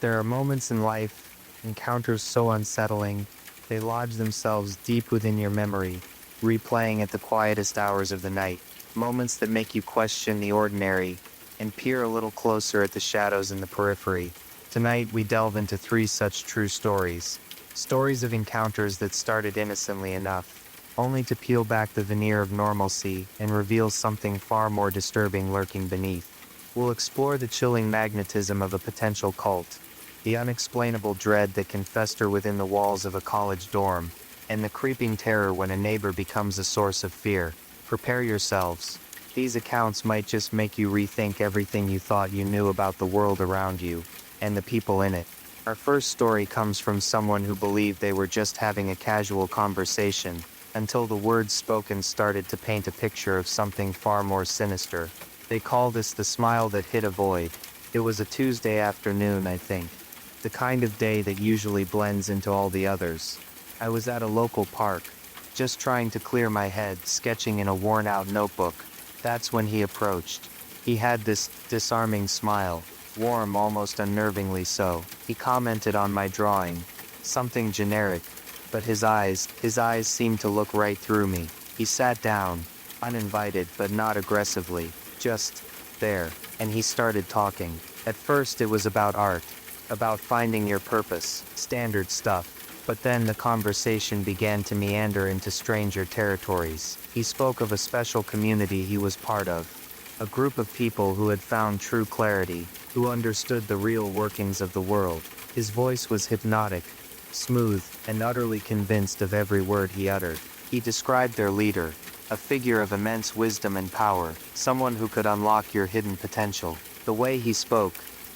There are moments in life, encounters so unsettling, they lodge themselves deep within your memory, replaying at the quietest hours of the night. Moments that make you question the ordinary and peer a little closer at the shadows in the periphery. Tonight we delve into 3 such true stories. Stories of encounters that started innocently enough, only to peel back the veneer of normalcy and reveal something far more disturbing lurking beneath. We'll explore the chilling magnetism of a potential cult, the unexplainable dread that can fester within the walls of a college dorm, and the creeping terror when a neighbor becomes a source of fear. Prepare yourselves. These accounts might just make you rethink everything you thought you knew about the world around you, and the people in it. Our first story comes from someone who believed they were just having a casual conversation, until the words spoken started to paint a picture of something far more sinister. They call this the smile that hit a void. It was a Tuesday afternoon, I think. The kind of day that usually blends into all the others. I was at a local park, just trying to clear my head, sketching in a worn-out notebook. That's when he approached. He had this disarming smile, warm, almost unnervingly so. He commented on my drawing, something generic, but his eyes seemed to look right through me. He sat down, uninvited but not aggressively, just there, and he started talking. At first it was about art, about finding your purpose, standard stuff. But then the conversation began to meander into stranger territories. He spoke of a special community he was part of, a group of people who had found true clarity, who understood the real workings of the world. His voice was hypnotic, smooth, and utterly convinced of every word he uttered. He described their leader, a figure of immense wisdom and power, someone who could unlock your hidden potential. The way he spoke,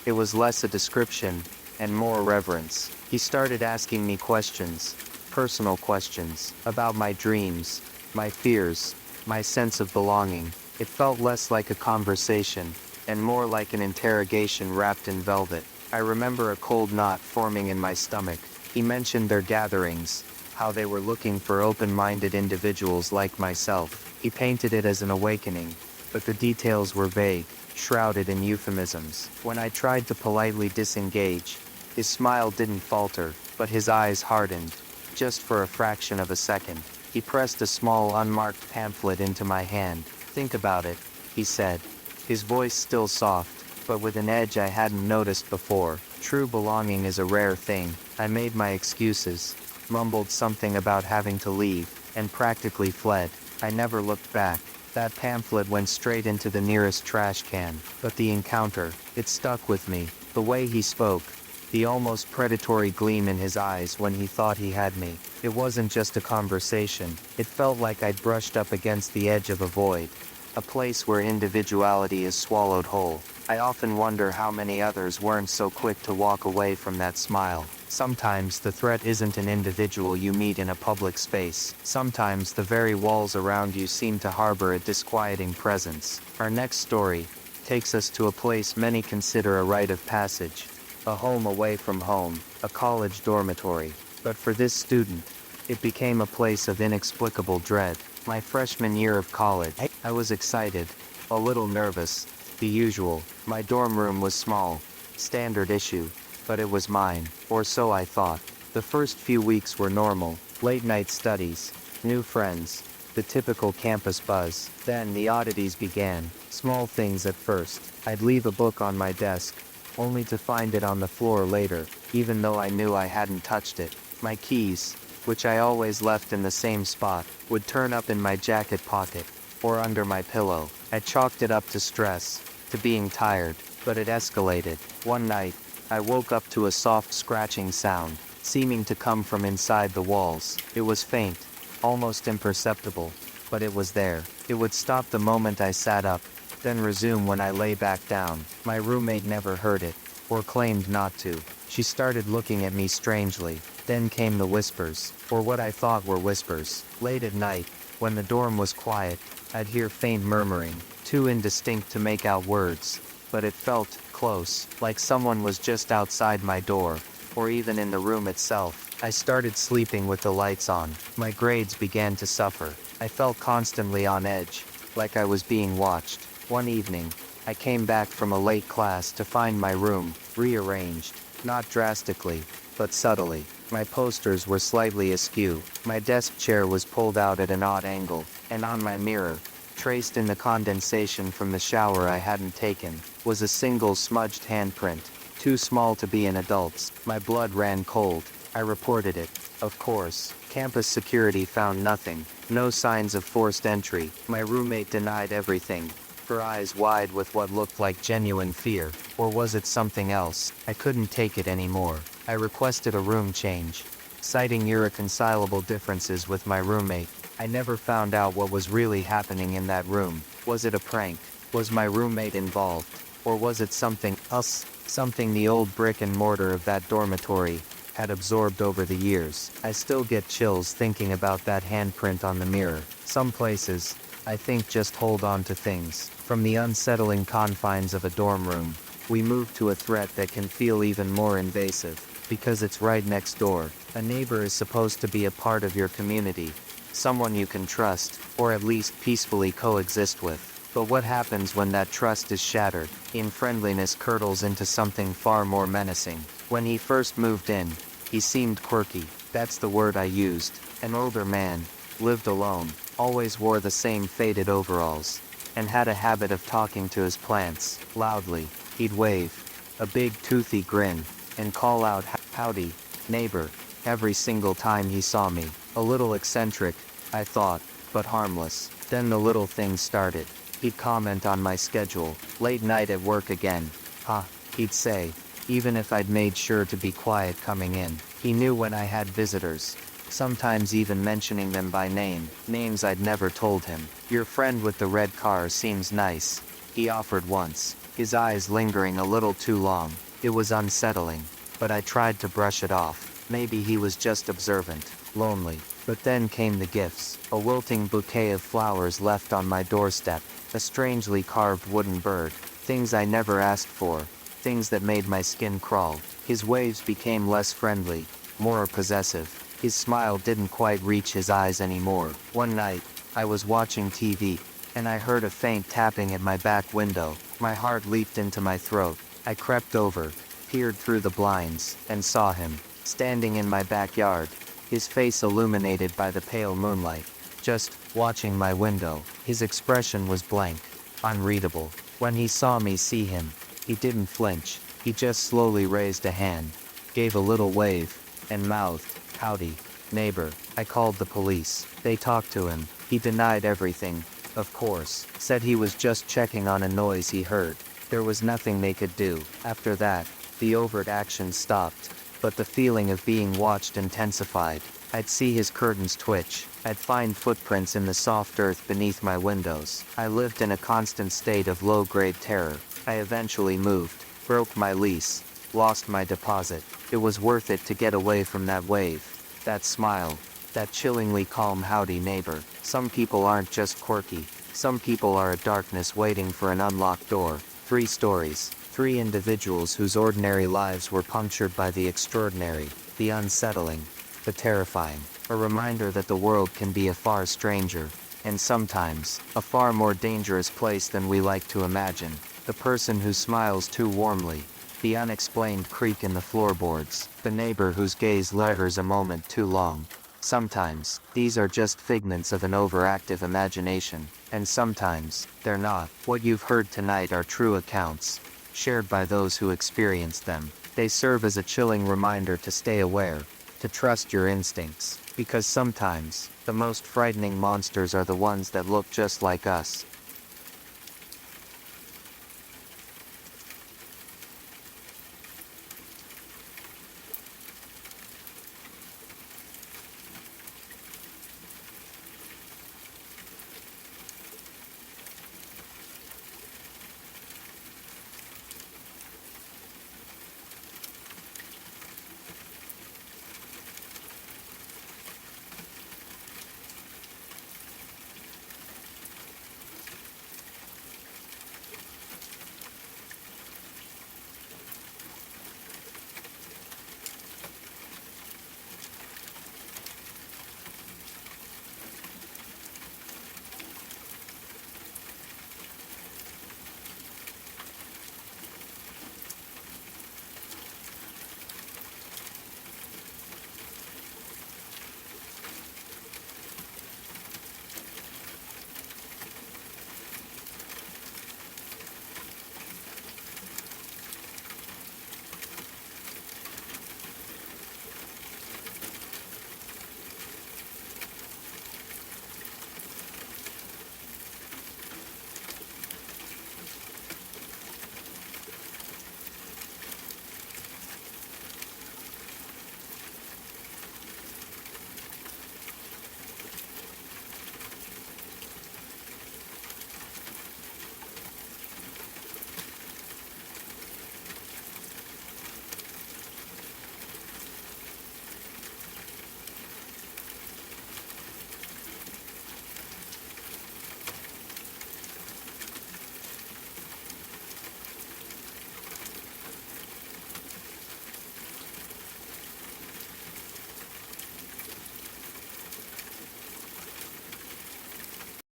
it was less a description and more reverence. He started asking me questions, personal questions, about my dreams, my fears, my sense of belonging. It felt less like a conversation, and more like an interrogation wrapped in velvet. I remember a cold knot forming in my stomach. He mentioned their gatherings, how they were looking for open-minded individuals like myself. He painted it as an awakening, but the details were vague, shrouded in euphemisms. When I tried to politely disengage, his smile didn't falter, but his eyes hardened, just for a fraction of a second. He pressed a small unmarked pamphlet into my hand. "Think about it," he said, his voice still soft, but with an edge I hadn't noticed before. True belonging is a rare thing. I made my excuses, mumbled something about having to leave, and practically fled. I never looked back. That pamphlet went straight into the nearest trash can. But the encounter, it stuck with me. The way he spoke, the almost predatory gleam in his eyes when he thought he had me. It wasn't just a conversation. It felt like I'd brushed up against the edge of a void, a place where individuality is swallowed whole. I often wonder how many others weren't so quick to walk away from that smile. Sometimes the threat isn't an individual you meet in a public space. Sometimes the very walls around you seem to harbor a disquieting presence. Our next story takes us to a place many consider a rite of passage. A home away from home, a college dormitory. But for this student, it became a place of inexplicable dread. My freshman year of college, I was excited, a little nervous, the usual. My dorm room was small, standard issue, but it was mine, or so I thought. The first few weeks were normal, late night studies, new friends, the typical campus buzz. Then the oddities began, small things at first. I'd leave a book on my desk, only to find it on the floor later, even though I knew I hadn't touched it. My keys, which I always left in the same spot, would turn up in my jacket pocket, or under my pillow. I chalked it up to stress, to being tired, but it escalated. One night, I woke up to a soft scratching sound, seeming to come from inside the walls. It was faint, almost imperceptible, but it was there. It would stop the moment I sat up, then resume when I lay back down. My roommate never heard it, or claimed not to. She started looking at me strangely. Then came the whispers, or what I thought were whispers. Late at night, when the dorm was quiet, I'd hear faint murmuring, too indistinct to make out words, but it felt close, like someone was just outside my door, or even in the room itself. I started sleeping with the lights on. My grades began to suffer. I felt constantly on edge, like I was being watched. One evening, I came back from a late class to find my room rearranged, Not drastically, but subtly. My posters were slightly askew, my desk chair was pulled out at an odd angle, and on my mirror, traced in the condensation from the shower I hadn't taken, was a single smudged handprint, too small to be an adult's. My blood ran cold. I reported it. Of course, campus security found nothing, no signs of forced entry. My roommate denied everything, her eyes wide with what looked like genuine fear. Or was it something else? I couldn't take it anymore. I requested a room change, citing irreconcilable differences with my roommate. I never found out what was really happening in that room. Was it a prank? Was my roommate involved? Or was it something else? Something the old brick and mortar of that dormitory had absorbed over the years. I still get chills thinking about that handprint on the mirror. Some places, I think, just hold on to things. From the unsettling confines of a dorm room, we move to a threat that can feel even more invasive, because it's right next door. A neighbor is supposed to be a part of your community, someone you can trust, or at least peacefully coexist with. But what happens when that trust is shattered? Friendliness curdles into something far more menacing. When he first moved in, he seemed quirky. That's the word I used. An older man, lived alone, always wore the same faded overalls, and had a habit of talking to his plants, loudly. He'd wave, a big toothy grin, and call out, "Howdy, neighbor," every single time he saw me. A little eccentric, I thought, but harmless. Then the little things started. He'd comment on my schedule. Late night at work again. "Huh," he'd say, even if I'd made sure to be quiet coming in. He knew when I had visitors, sometimes even mentioning them by name, names I'd never told him. "Your friend with the red car seems nice," he offered once, his eyes lingering a little too long. It was unsettling, but I tried to brush it off. Maybe he was just observant, lonely. But then came the gifts. A wilting bouquet of flowers left on my doorstep, a strangely carved wooden bird, things I never asked for, things that made my skin crawl. His waves became less friendly, more possessive. His smile didn't quite reach his eyes anymore. One night, I was watching TV, and I heard a faint tapping at my back window. My heart leaped into my throat. I crept over, peered through the blinds, and saw him, standing in my backyard, his face illuminated by the pale moonlight, just watching my window. His expression was blank, unreadable. When he saw me see him, he didn't flinch. He just slowly raised a hand, gave a little wave, and mouthed, "Howdy, neighbor." I called the police. They talked to him. He denied everything, of course, said he was just checking on a noise he heard. There was nothing they could do. After that, the overt action stopped, but the feeling of being watched intensified. I'd see his curtains twitch. I'd find footprints in the soft earth beneath my windows. I lived in a constant state of low-grade terror. I eventually moved, broke my lease, lost my deposit. It was worth it to get away from that wave, that smile, that chillingly calm "howdy neighbor." Some people aren't just quirky. Some people are a darkness waiting for an unlocked door. 3 stories. 3 individuals whose ordinary lives were punctured by the extraordinary, the unsettling, the terrifying. A reminder that the world can be a far stranger, and sometimes, a far more dangerous place than we like to imagine. The person who smiles too warmly, the unexplained creak in the floorboards, the neighbor whose gaze lingers a moment too long. Sometimes, these are just figments of an overactive imagination, and sometimes, they're not. What you've heard tonight are true accounts, shared by those who experienced them. They serve as a chilling reminder to stay aware, to trust your instincts, because sometimes, the most frightening monsters are the ones that look just like us.